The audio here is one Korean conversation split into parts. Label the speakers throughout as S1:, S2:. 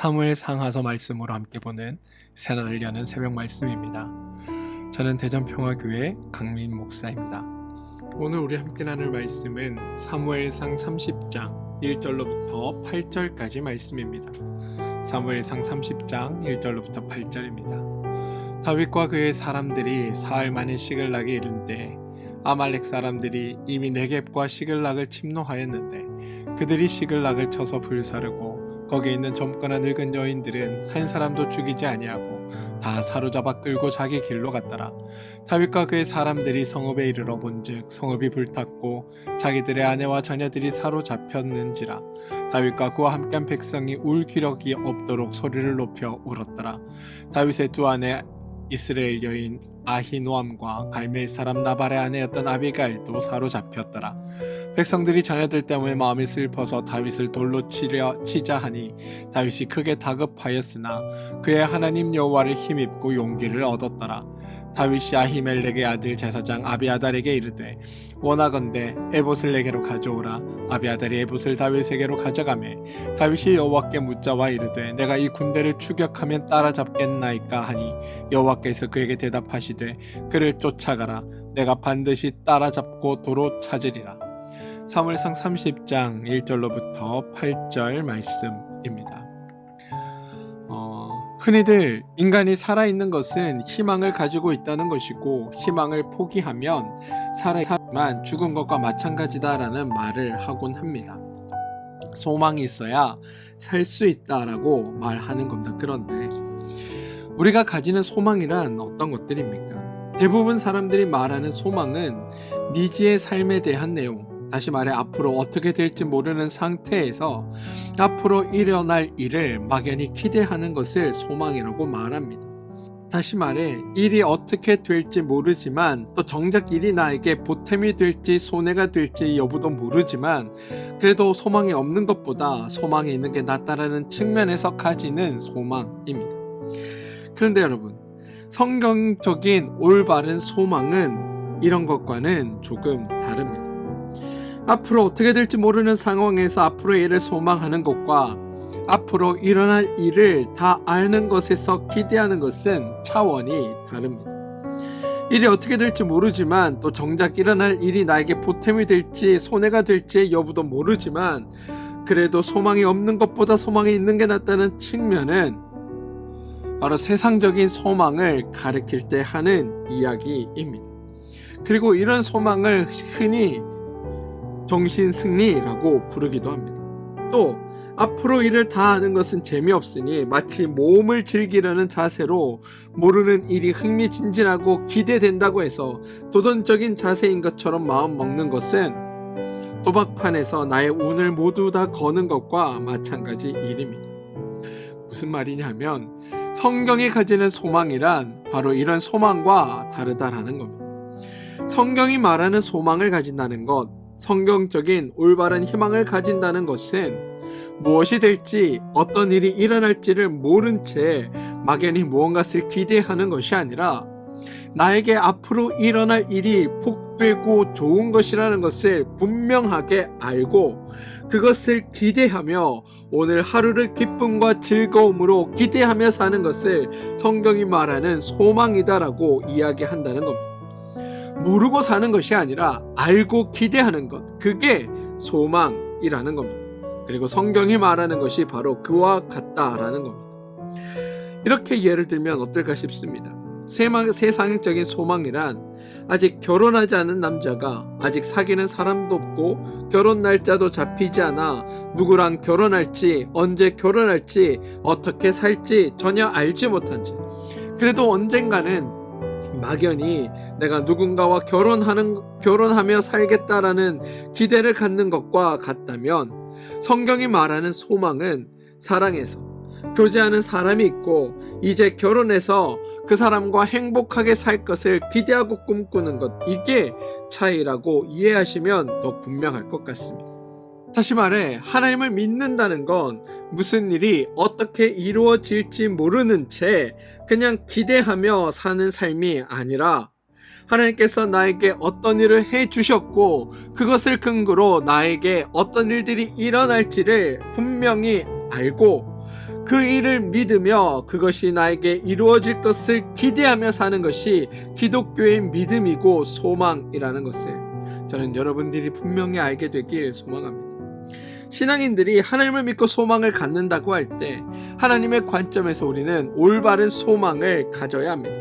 S1: 사무엘 상하서 말씀으로 함께 보는 새날을 여는 새벽 말씀입니다. 저는 대전평화교회 강민 목사입니다. 오늘 우리 함께 나눌 말씀은 사무엘상 30장 1절로부터 8절까지 말씀입니다. 사무엘상 30장 1절로부터 8절입니다. 다윗과 그의 사람들이 사흘 만에 시글락에 이른 때 아말렉 사람들이 이미 네겝과 시글락을 침노하였는데 그들이 시글락을 쳐서 불사르고 거기에 있는 젊거나 늙은 여인들은 한 사람도 죽이지 아니하고 다 사로잡아 끌고 자기 길로 갔더라. 다윗과 그의 사람들이 성읍에 이르러 본즉 성읍이 불탔고 자기들의 아내와 자녀들이 사로잡혔는지라. 다윗과 그와 함께한 백성이 울 기력이 없도록 소리를 높여 울었더라. 다윗의 두 아내 이스라엘 여인 아히노암과 갈멜 사람 나발의 아내였던 아비가일도 사로잡혔더라. 백성들이 자녀들 때문에 마음이 슬퍼서 다윗을 돌로 치자 하니 다윗이 크게 다급하였으나 그의 하나님 여호와를 힘입고 용기를 얻었더라. 다윗이 아히멜렉의 아들 제사장 아비아달에게 이르되 원하건대 에봇을 내게로 가져오라. 아비아달이 에봇을 다윗에게로 가져가매 다윗이 여호와께 묻자와 이르되 내가 이 군대를 추격하면 따라잡겠나이까 하니 여호와께서 그에게 대답하시되 그를 쫓아가라. 내가 반드시 따라잡고 도로 찾으리라. 사무엘상 30장 1절로부터 8절 말씀입니다. 흔히들 인간이 살아있는 것은 희망을 가지고 있다는 것이고 희망을 포기하면 살아있지만 죽은 것과 마찬가지다라는 말을 하곤 합니다. 소망이 있어야 살 수 있다라고 말하는 겁니다. 그런데 우리가 가지는 소망이란 어떤 것들입니까? 대부분 사람들이 말하는 소망은 미지의 삶에 대한 내용, 다시 말해 앞으로 어떻게 될지 모르는 상태에서 앞으로 일어날 일을 막연히 기대하는 것을 소망이라고 말합니다. 다시 말해 일이 어떻게 될지 모르지만 또 정작 일이 나에게 보탬이 될지 손해가 될지 여부도 모르지만 그래도 소망이 없는 것보다 소망이 있는 게 낫다라는 측면에서 가지는 소망입니다. 그런데 여러분, 성경적인 올바른 소망은 이런 것과는 조금 다릅니다. 앞으로 어떻게 될지 모르는 상황에서 앞으로의 일을 소망하는 것과 앞으로 일어날 일을 다 아는 것에서 기대하는 것은 차원이 다릅니다. 일이 어떻게 될지 모르지만 또 정작 일어날 일이 나에게 보탬이 될지 손해가 될지 여부도 모르지만 그래도 소망이 없는 것보다 소망이 있는 게 낫다는 측면은 바로 세상적인 소망을 가리킬 때 하는 이야기입니다. 그리고 이런 소망을 흔히 정신승리라고 부르기도 합니다. 또 앞으로 일을 다 아는 것은 재미없으니 마치 모험을 즐기려는 자세로 모르는 일이 흥미진진하고 기대된다고 해서 도전적인 자세인 것처럼 마음 먹는 것은 도박판에서 나의 운을 모두 다 거는 것과 마찬가지 일입니다. 무슨 말이냐면 성경이 가지는 소망이란 바로 이런 소망과 다르다라는 겁니다. 성경이 말하는 소망을 가진다는 것, 성경적인 올바른 희망을 가진다는 것은 무엇이 될지 어떤 일이 일어날지를 모른 채 막연히 무언가를 기대하는 것이 아니라 나에게 앞으로 일어날 일이 복되고 좋은 것이라는 것을 분명하게 알고 그것을 기대하며 오늘 하루를 기쁨과 즐거움으로 기대하며 사는 것을 성경이 말하는 소망이다라고 이야기한다는 겁니다. 모르고 사는 것이 아니라 알고 기대하는 것, 그게 소망이라는 겁니다. 그리고 성경이 말하는 것이 바로 그와 같다라는 겁니다. 이렇게 예를 들면 어떨까 싶습니다. 세상적인 소망이란 아직 결혼하지 않은 남자가 아직 사귀는 사람도 없고 결혼 날짜도 잡히지 않아 누구랑 결혼할지 언제 결혼할지 어떻게 살지 전혀 알지 못한 채 그래도 언젠가는 막연히 내가 누군가와 결혼하며 살겠다라는 기대를 갖는 것과 같다면 성경이 말하는 소망은 사랑해서 교제하는 사람이 있고 이제 결혼해서 그 사람과 행복하게 살 것을 기대하고 꿈꾸는 것, 이게 차이라고 이해하시면 더 분명할 것 같습니다. 다시 말해 하나님을 믿는다는 건 무슨 일이 어떻게 이루어질지 모르는 채 그냥 기대하며 사는 삶이 아니라 하나님께서 나에게 어떤 일을 해주셨고 그것을 근거로 나에게 어떤 일들이 일어날지를 분명히 알고 그 일을 믿으며 그것이 나에게 이루어질 것을 기대하며 사는 것이 기독교의 믿음이고 소망이라는 것을 저는 여러분들이 분명히 알게 되길 소망합니다. 신앙인들이 하나님을 믿고 소망을 갖는다고 할 때 하나님의 관점에서 우리는 올바른 소망을 가져야 합니다.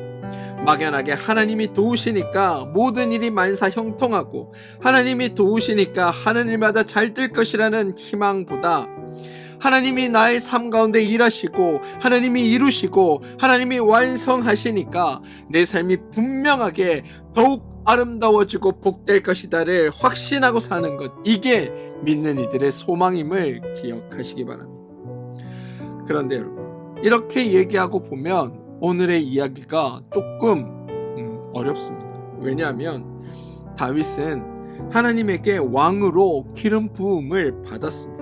S1: 막연하게 하나님이 도우시니까 모든 일이 만사 형통하고 하나님이 도우시니까 하는 일마다 잘 될 것이라는 희망보다 하나님이 나의 삶 가운데 일하시고 하나님이 이루시고 하나님이 완성하시니까 내 삶이 분명하게 더욱 아름다워지고 복될 것이다를 확신하고 사는 것, 이게 믿는 이들의 소망임을 기억하시기 바랍니다. 그런데 여러분, 이렇게 얘기하고 보면 오늘의 이야기가 조금 어렵습니다. 왜냐하면 다윗은 하나님에게 왕으로 기름 부음을 받았습니다.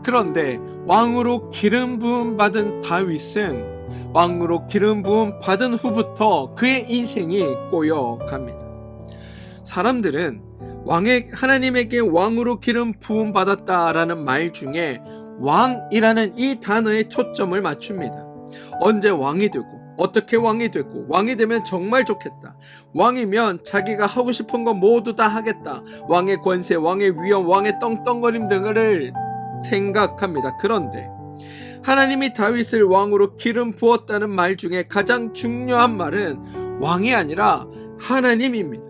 S1: 그런데 왕으로 기름 부음 받은 다윗은 왕으로 기름 부음 받은 후부터 그의 인생이 꼬여갑니다. 사람들은 하나님에게 왕으로 기름 부음 받았다라는 말 중에 왕이라는 이 단어에 초점을 맞춥니다. 언제 왕이 되고 어떻게 왕이 되고 왕이 되면 정말 좋겠다. 왕이면 자기가 하고 싶은 거 모두 다 하겠다. 왕의 권세, 왕의 위엄, 왕의 떵떵거림 등을 생각합니다. 그런데 하나님이 다윗을 왕으로 기름 부었다는 말 중에 가장 중요한 말은 왕이 아니라 하나님입니다.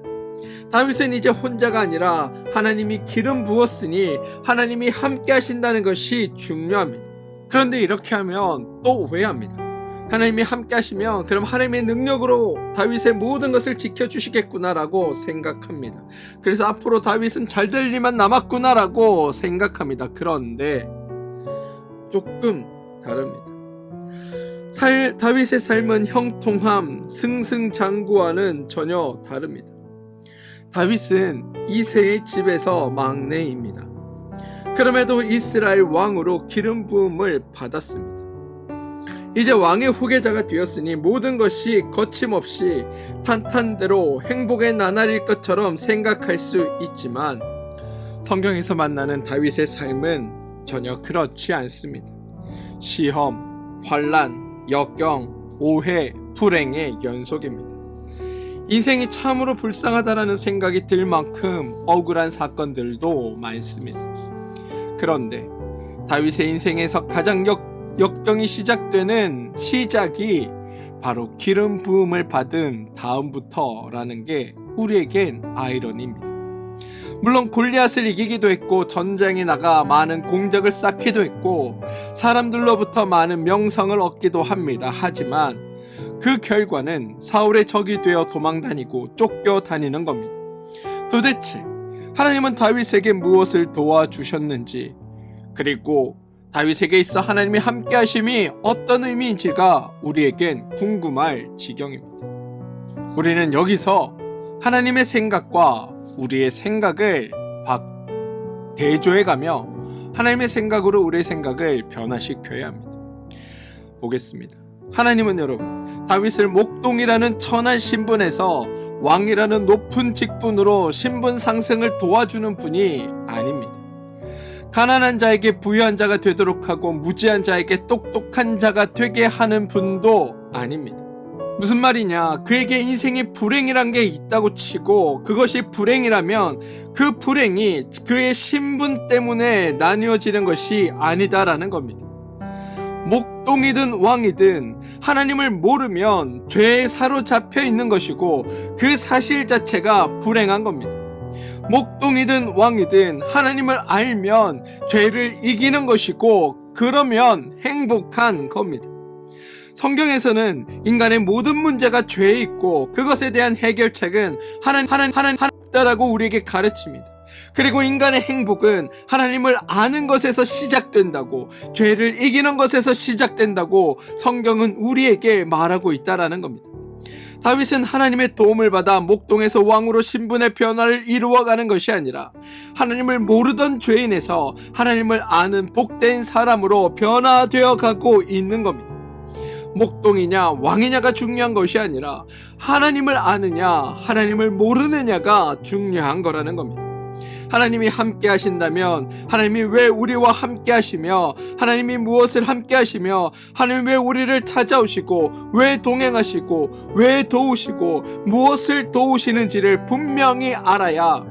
S1: 다윗은 이제 혼자가 아니라 하나님이 기름 부었으니 하나님이 함께 하신다는 것이 중요합니다. 그런데 이렇게 하면 또 오해합니다. 하나님이 함께 하시면 그럼 하나님의 능력으로 다윗의 모든 것을 지켜주시겠구나라고 생각합니다. 그래서 앞으로 다윗은 잘 될 일만 남았구나라고 생각합니다. 그런데 조금 다릅니다. 다윗의 삶은 형통함, 승승장구와는 전혀 다릅니다. 다윗은 이새의 집에서 막내입니다. 그럼에도 이스라엘 왕으로 기름 부음을 받았습니다. 이제 왕의 후계자가 되었으니 모든 것이 거침없이 탄탄대로 행복의 나날일 것처럼 생각할 수 있지만 성경에서 만나는 다윗의 삶은 전혀 그렇지 않습니다. 시험, 환난, 역경, 오해, 불행의 연속입니다. 인생이 참으로 불쌍하다라는 생각이 들 만큼 억울한 사건들도 많습니다. 그런데 다윗의 인생에서 가장 역경이 시작되는 시작이 바로 기름 부음을 받은 다음부터라는 게 우리에겐 아이러니입니다. 물론 골리앗을 이기기도 했고 전장에 나가 많은 공적을 쌓기도 했고 사람들로부터 많은 명성을 얻기도 합니다. 하지만 그 결과는 사울의 적이 되어 도망다니고 쫓겨다니는 겁니다. 도대체 하나님은 다윗에게 무엇을 도와주셨는지, 그리고 다윗에게 있어 하나님이 함께 하심이 어떤 의미인지가 우리에겐 궁금할 지경입니다. 우리는 여기서 하나님의 생각과 우리의 생각을 대조해가며 하나님의 생각으로 우리의 생각을 변화시켜야 합니다. 보겠습니다. 하나님은 여러분, 다윗을 목동이라는 천한 신분에서 왕이라는 높은 직분으로 신분 상승을 도와주는 분이 아닙니다. 가난한 자에게 부유한 자가 되도록 하고 무지한 자에게 똑똑한 자가 되게 하는 분도 아닙니다. 무슨 말이냐, 그에게 인생에 불행이란 게 있다고 치고 그것이 불행이라면 그 불행이 그의 신분 때문에 나뉘어지는 것이 아니다라는 겁니다. 목동이든 왕이든 하나님을 모르면 죄에 사로잡혀 있는 것이고 그 사실 자체가 불행한 겁니다. 목동이든 왕이든 하나님을 알면 죄를 이기는 것이고 그러면 행복한 겁니다. 성경에서는 인간의 모든 문제가 죄에 있고 그것에 대한 해결책은 하나님이라고 우리에게 가르칩니다. 그리고 인간의 행복은 하나님을 아는 것에서 시작된다고, 죄를 이기는 것에서 시작된다고 성경은 우리에게 말하고 있다라는 겁니다. 다윗은 하나님의 도움을 받아 목동에서 왕으로 신분의 변화를 이루어가는 것이 아니라 하나님을 모르던 죄인에서 하나님을 아는 복된 사람으로 변화되어 가고 있는 겁니다. 목동이냐 왕이냐가 중요한 것이 아니라 하나님을 아느냐 하나님을 모르느냐가 중요한 거라는 겁니다. 하나님이 함께 하신다면 하나님이 왜 우리와 함께 하시며, 하나님이 무엇을 함께 하시며, 하나님이 왜 우리를 찾아오시고 왜 동행하시고 왜 도우시고 무엇을 도우시는지를 분명히 알아야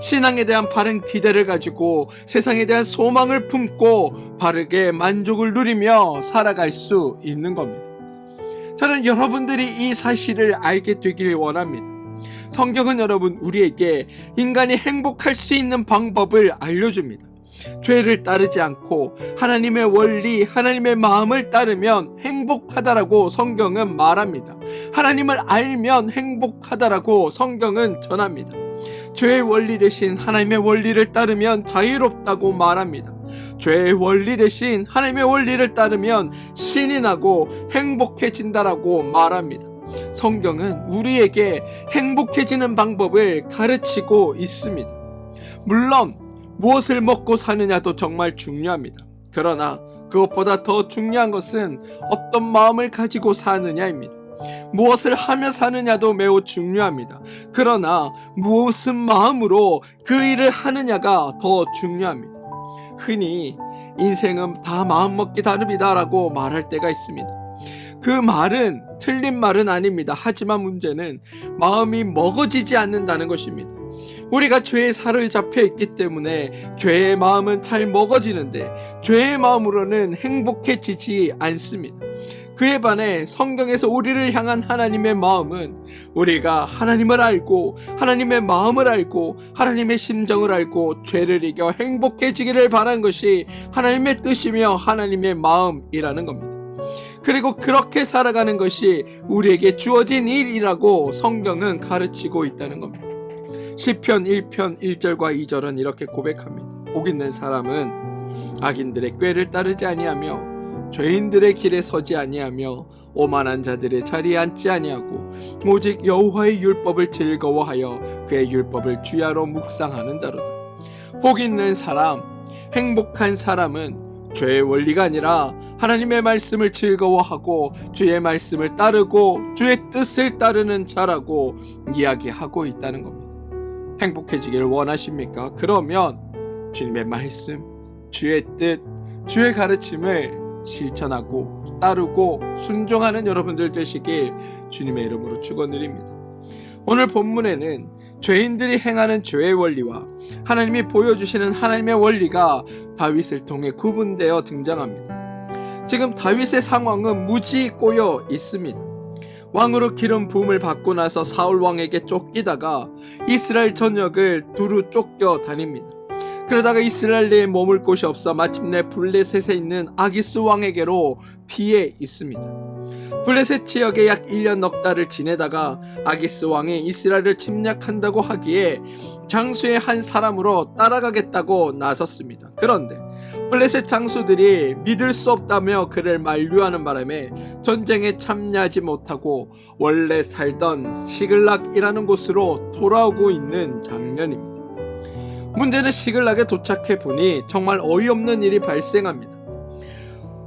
S1: 신앙에 대한 바른 기대를 가지고 세상에 대한 소망을 품고 바르게 만족을 누리며 살아갈 수 있는 겁니다. 저는 여러분들이 이 사실을 알게 되길 원합니다. 성경은 여러분, 우리에게 인간이 행복할 수 있는 방법을 알려줍니다. 죄를 따르지 않고 하나님의 원리, 하나님의 마음을 따르면 행복하다라고 성경은 말합니다. 하나님을 알면 행복하다라고 성경은 전합니다. 죄의 원리 대신 하나님의 원리를 따르면 자유롭다고 말합니다. 죄의 원리 대신 하나님의 원리를 따르면 신이 나고 행복해진다라고 말합니다. 성경은 우리에게 행복해지는 방법을 가르치고 있습니다. 물론 무엇을 먹고 사느냐도 정말 중요합니다. 그러나 그것보다 더 중요한 것은 어떤 마음을 가지고 사느냐입니다. 무엇을 하며 사느냐도 매우 중요합니다. 그러나 무슨 마음으로 그 일을 하느냐가 더 중요합니다. 흔히 인생은 다 마음먹기 다릅니다 라고 말할 때가 있습니다. 그 말은 틀린 말은 아닙니다. 하지만 문제는 마음이 먹어지지 않는다는 것입니다. 우리가 죄에 사로잡혀 있기 때문에 죄의 마음은 잘 먹어지는데 죄의 마음으로는 행복해지지 않습니다. 그에 반해 성경에서 우리를 향한 하나님의 마음은 우리가 하나님을 알고 하나님의 마음을 알고 하나님의 심정을 알고 죄를 이겨 행복해지기를 바라는 것이 하나님의 뜻이며 하나님의 마음이라는 겁니다. 그리고 그렇게 살아가는 것이 우리에게 주어진 일이라고 성경은 가르치고 있다는 겁니다. 시편 1편 1절과 2절은 이렇게 고백합니다. 복 있는 사람은 악인들의 꾀를 따르지 아니하며 죄인들의 길에 서지 아니하며 오만한 자들의 자리에 앉지 아니하고 오직 여호와의 율법을 즐거워하여 그의 율법을 주야로 묵상하는다로다. 복 있는 사람, 행복한 사람은 죄의 원리가 아니라 하나님의 말씀을 즐거워하고 주의 말씀을 따르고 주의 뜻을 따르는 자라고 이야기하고 있다는 겁니다. 행복해지기를 원하십니까? 그러면 주님의 말씀, 주의 뜻, 주의 가르침을 실천하고 따르고 순종하는 여러분들 되시길 주님의 이름으로 축원드립니다. 오늘 본문에는 죄인들이 행하는 죄의 원리와 하나님이 보여주시는 하나님의 원리가 다윗을 통해 구분되어 등장합니다. 지금 다윗의 상황은 무지 꼬여 있습니다. 왕으로 기름 부음을 받고 나서 사울 왕에게 쫓기다가 이스라엘 전역을 두루 쫓겨 다닙니다. 그러다가 이스라엘 내에 머물 곳이 없어 마침내 블레셋에 있는 아기스 왕에게로 피해 있습니다. 블레셋 지역에 약 1년 넉 달을 지내다가 아기스 왕이 이스라엘을 침략한다고 하기에 장수의 한 사람으로 따라가겠다고 나섰습니다. 그런데 블레셋 장수들이 믿을 수 없다며 그를 만류하는 바람에 전쟁에 참여하지 못하고 원래 살던 시글락이라는 곳으로 돌아오고 있는 장면입니다. 문제는 시글락에 도착해 보니 정말 어이없는 일이 발생합니다.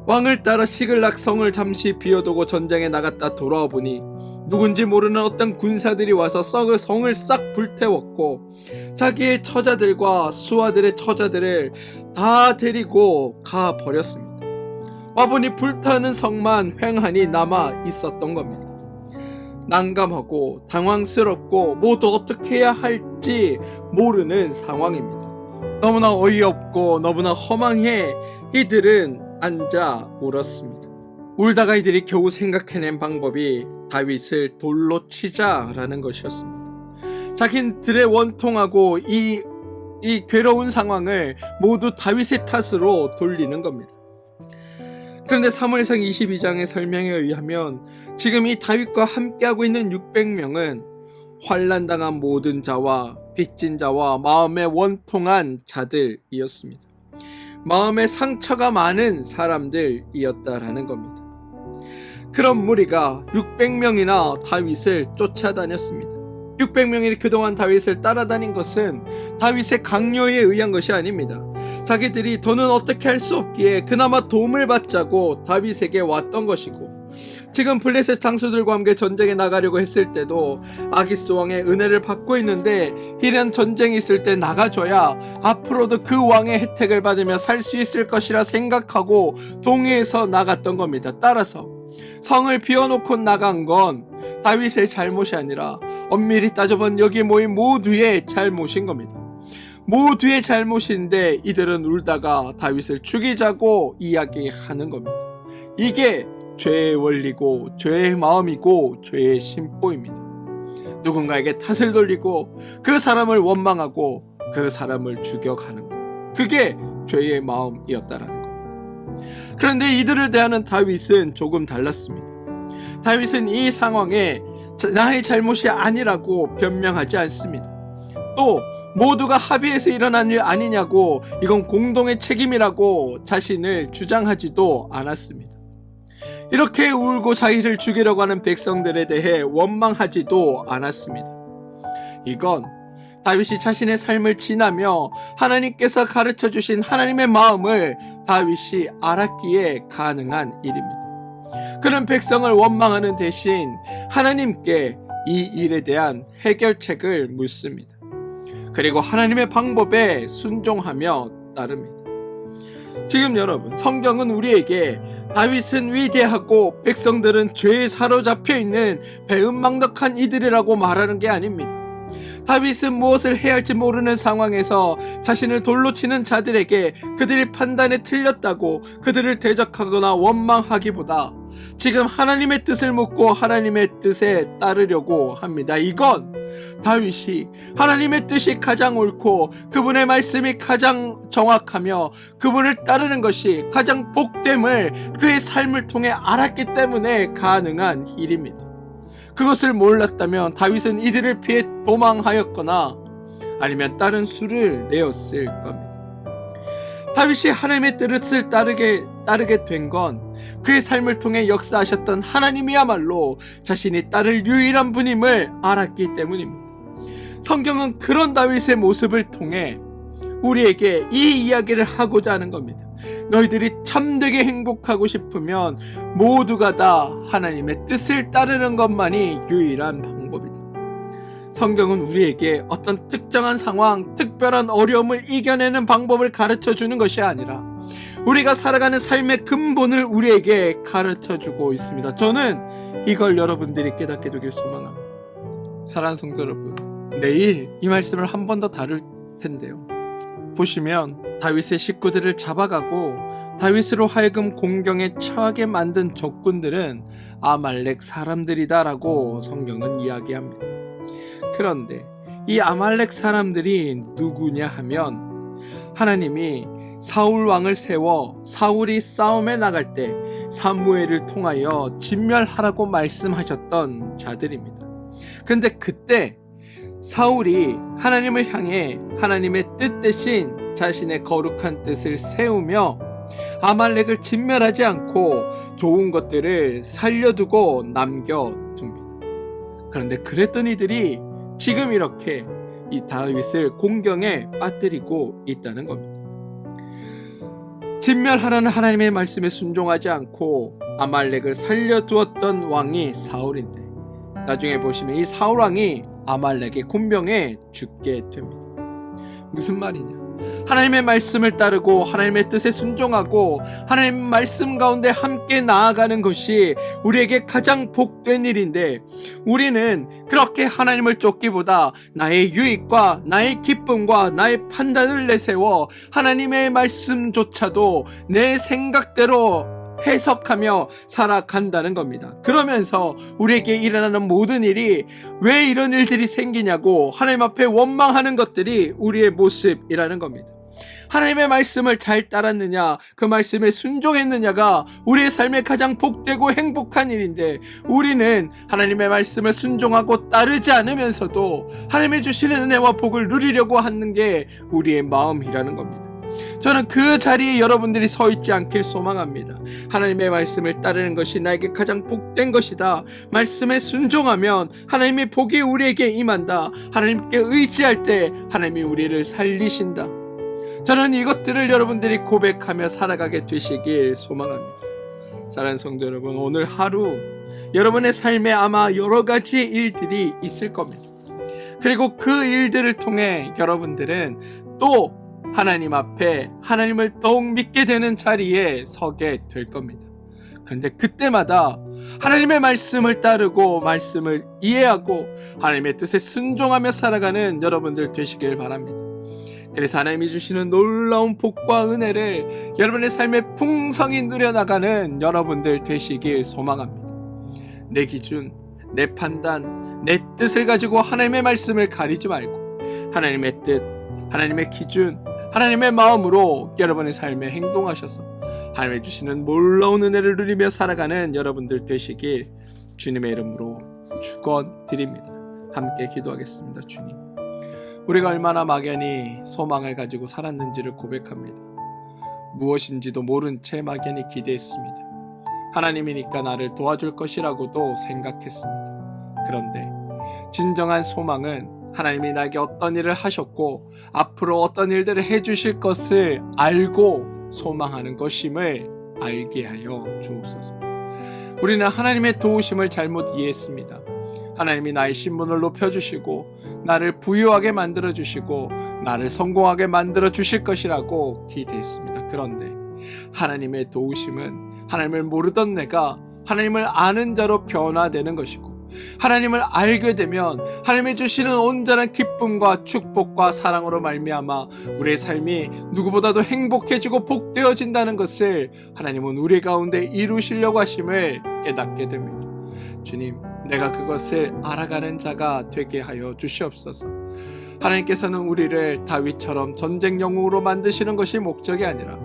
S1: 왕을 따라 시글락 성을 잠시 비워두고 전쟁에 나갔다 돌아와 보니 누군지 모르는 어떤 군사들이 와서 성을 싹 불태웠고 자기의 처자들과 수하들의 처자들을 다 데리고 가버렸습니다. 와보니 불타는 성만 횡하니 남아 있었던 겁니다. 난감하고 당황스럽고 모두 어떻게 해야 할지 모르는 상황입니다. 너무나 어이없고 너무나 허망해 이들은 앉아 울었습니다. 울다가 이들이 겨우 생각해낸 방법이 다윗을 돌로 치자라는 것이었습니다. 자기들의 원통하고 이 괴로운 상황을 모두 다윗의 탓으로 돌리는 겁니다. 그런데 사무엘상 22장의 설명에 의하면 지금 이 다윗과 함께하고 있는 600명은 환난당한 모든 자와 빚진 자와 마음에 원통한 자들이었습니다. 마음에 상처가 많은 사람들이었다라는 겁니다. 그런 무리가 600명이나 다윗을 쫓아다녔습니다. 600명이 그동안 다윗을 따라다닌 것은 다윗의 강요에 의한 것이 아닙니다. 자기들이 더는 어떻게 할 수 없기에 그나마 도움을 받자고 다윗에게 왔던 것이고 지금 블레셋 장수들과 함께 전쟁에 나가려고 했을 때도 아기스 왕의 은혜를 받고 있는데 이런 전쟁이 있을 때 나가줘야 앞으로도 그 왕의 혜택을 받으며 살 수 있을 것이라 생각하고 동의해서 나갔던 겁니다. 따라서 성을 비워놓고 나간 건 다윗의 잘못이 아니라 엄밀히 따져본 여기 모인 모두의 잘못인 겁니다. 모두의 잘못인데 이들은 울다가 다윗을 죽이자고 이야기하는 겁니다. 이게 죄의 원리고 죄의 마음이고 죄의 심보입니다. 누군가에게 탓을 돌리고 그 사람을 원망하고 그 사람을 죽여가는 것, 그게 죄의 마음이었다라는 겁니다. 그런데 이들을 대하는 다윗은 조금 달랐습니다. 다윗은 이 상황에 나의 잘못이 아니라고 변명하지 않습니다. 또 모두가 합의해서 일어난 일 아니냐고 이건 공동의 책임이라고 자신을 주장하지도 않았습니다. 이렇게 울고 자기를 죽이려고 하는 백성들에 대해 원망하지도 않았습니다. 이건 다윗이 자신의 삶을 지나며 하나님께서 가르쳐 주신 하나님의 마음을 다윗이 알았기에 가능한 일입니다. 그런 백성을 원망하는 대신 하나님께 이 일에 대한 해결책을 묻습니다. 그리고 하나님의 방법에 순종하며 따릅니다. 지금 여러분, 성경은 우리에게 다윗은 위대하고 백성들은 죄에 사로잡혀 있는 배은망덕한 이들이라고 말하는 게 아닙니다. 다윗은 무엇을 해야 할지 모르는 상황에서 자신을 돌로 치는 자들에게 그들이 판단에 틀렸다고 그들을 대적하거나 원망하기보다 지금 하나님의 뜻을 묻고 하나님의 뜻에 따르려고 합니다. 이건 다윗이 하나님의 뜻이 가장 옳고 그분의 말씀이 가장 정확하며 그분을 따르는 것이 가장 복됨을 그의 삶을 통해 알았기 때문에 가능한 일입니다. 그것을 몰랐다면 다윗은 이들을 피해 도망하였거나 아니면 다른 수를 내었을 겁니다. 다윗이 하나님의 뜻을 따르게 된 건 그의 삶을 통해 역사하셨던 하나님이야말로 자신이 따를 유일한 분임을 알았기 때문입니다. 성경은 그런 다윗의 모습을 통해 우리에게 이 이야기를 하고자 하는 겁니다. 너희들이 참되게 행복하고 싶으면 모두가 다 하나님의 뜻을 따르는 것만이 유일한 방법이다. 성경은 우리에게 어떤 특정한 상황, 특별한 어려움을 이겨내는 방법을 가르쳐 주는 것이 아니라 우리가 살아가는 삶의 근본을 우리에게 가르쳐 주고 있습니다. 저는 이걸 여러분들이 깨닫게 되길 소망합니다. 사랑하는 성도 여러분, 내일 이 말씀을 한 번 더 다룰 텐데요. 보시면 다윗의 식구들을 잡아가고 다윗으로 하여금 공경에 처하게 만든 적군들은 아말렉 사람들이다라고 성경은 이야기합니다. 그런데 이 아말렉 사람들이 누구냐 하면 하나님이 사울 왕을 세워 사울이 싸움에 나갈 때 사무엘을 통하여 진멸하라고 말씀하셨던 자들입니다. 그런데 그때 사울이 하나님을 향해 하나님의 뜻 대신 자신의 거룩한 뜻을 세우며 아말렉을 진멸하지 않고 좋은 것들을 살려두고 남겨둡니다. 그런데 그랬던 이들이 지금 이렇게 이 다윗을 공경에 빠뜨리고 있다는 겁니다. 진멸하라는 하나님의 말씀에 순종하지 않고 아말렉을 살려두었던 왕이 사울인데 나중에 보시면 이 사울 왕이 아말렉의 군병에 죽게 됩니다. 무슨 말이냐? 하나님의 말씀을 따르고 하나님의 뜻에 순종하고 하나님의 말씀 가운데 함께 나아가는 것이 우리에게 가장 복된 일인데 우리는 그렇게 하나님을 쫓기보다 나의 유익과 나의 기쁨과 나의 판단을 내세워 하나님의 말씀조차도 내 생각대로 해석하며 살아간다는 겁니다. 그러면서 우리에게 일어나는 모든 일이 왜 이런 일들이 생기냐고 하나님 앞에 원망하는 것들이 우리의 모습이라는 겁니다. 하나님의 말씀을 잘 따랐느냐, 그 말씀에 순종했느냐가 우리의 삶에 가장 복되고 행복한 일인데 우리는 하나님의 말씀을 순종하고 따르지 않으면서도 하나님의 주시는 은혜와 복을 누리려고 하는 게 우리의 마음이라는 겁니다. 저는 그 자리에 여러분들이 서 있지 않길 소망합니다. 하나님의 말씀을 따르는 것이 나에게 가장 복된 것이다. 말씀에 순종하면 하나님의 복이 우리에게 임한다. 하나님께 의지할 때 하나님이 우리를 살리신다. 저는 이것들을 여러분들이 고백하며 살아가게 되시길 소망합니다. 사랑하는 성도 여러분, 오늘 하루 여러분의 삶에 아마 여러 가지 일들이 있을 겁니다. 그리고 그 일들을 통해 여러분들은 또 하나님 앞에 하나님을 더욱 믿게 되는 자리에 서게 될 겁니다. 그런데 그때마다 하나님의 말씀을 따르고 말씀을 이해하고 하나님의 뜻에 순종하며 살아가는 여러분들 되시길 바랍니다. 그래서 하나님이 주시는 놀라운 복과 은혜를 여러분의 삶에 풍성히 누려나가는 여러분들 되시길 소망합니다. 내 기준, 내 판단, 내 뜻을 가지고 하나님의 말씀을 가리지 말고 하나님의 뜻, 하나님의 기준, 하나님의 마음으로 여러분의 삶에 행동하셔서 하나님의 주시는 놀라운 은혜를 누리며 살아가는 여러분들 되시길 주님의 이름으로 축원드립니다. 함께 기도하겠습니다. 주님, 우리가 얼마나 막연히 소망을 가지고 살았는지를 고백합니다. 무엇인지도 모른 채 막연히 기대했습니다. 하나님이니까 나를 도와줄 것이라고도 생각했습니다. 그런데 진정한 소망은 하나님이 나에게 어떤 일을 하셨고 앞으로 어떤 일들을 해주실 것을 알고 소망하는 것임을 알게 하여 주옵소서. 우리는 하나님의 도우심을 잘못 이해했습니다. 하나님이 나의 신분을 높여주시고 나를 부유하게 만들어주시고 나를 성공하게 만들어주실 것이라고 기대했습니다. 그런데 하나님의 도우심은 하나님을 모르던 내가 하나님을 아는 자로 변화되는 것이고 하나님을 알게 되면 하나님이 주시는 온전한 기쁨과 축복과 사랑으로 말미암아 우리의 삶이 누구보다도 행복해지고 복되어진다는 것을 하나님은 우리 가운데 이루시려고 하심을 깨닫게 됩니다. 주님, 내가 그것을 알아가는 자가 되게 하여 주시옵소서. 하나님께서는 우리를 다윗처럼 전쟁 영웅으로 만드시는 것이 목적이 아니라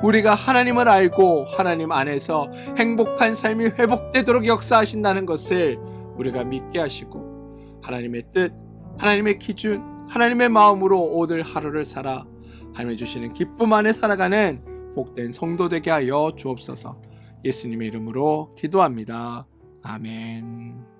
S1: 우리가 하나님을 알고 하나님 안에서 행복한 삶이 회복되도록 역사하신다는 것을 우리가 믿게 하시고 하나님의 뜻, 하나님의 기준, 하나님의 마음으로 오늘 하루를 살아 하나님이 주시는 기쁨 안에 살아가는 복된 성도 되게 하여 주옵소서. 예수님의 이름으로 기도합니다. 아멘.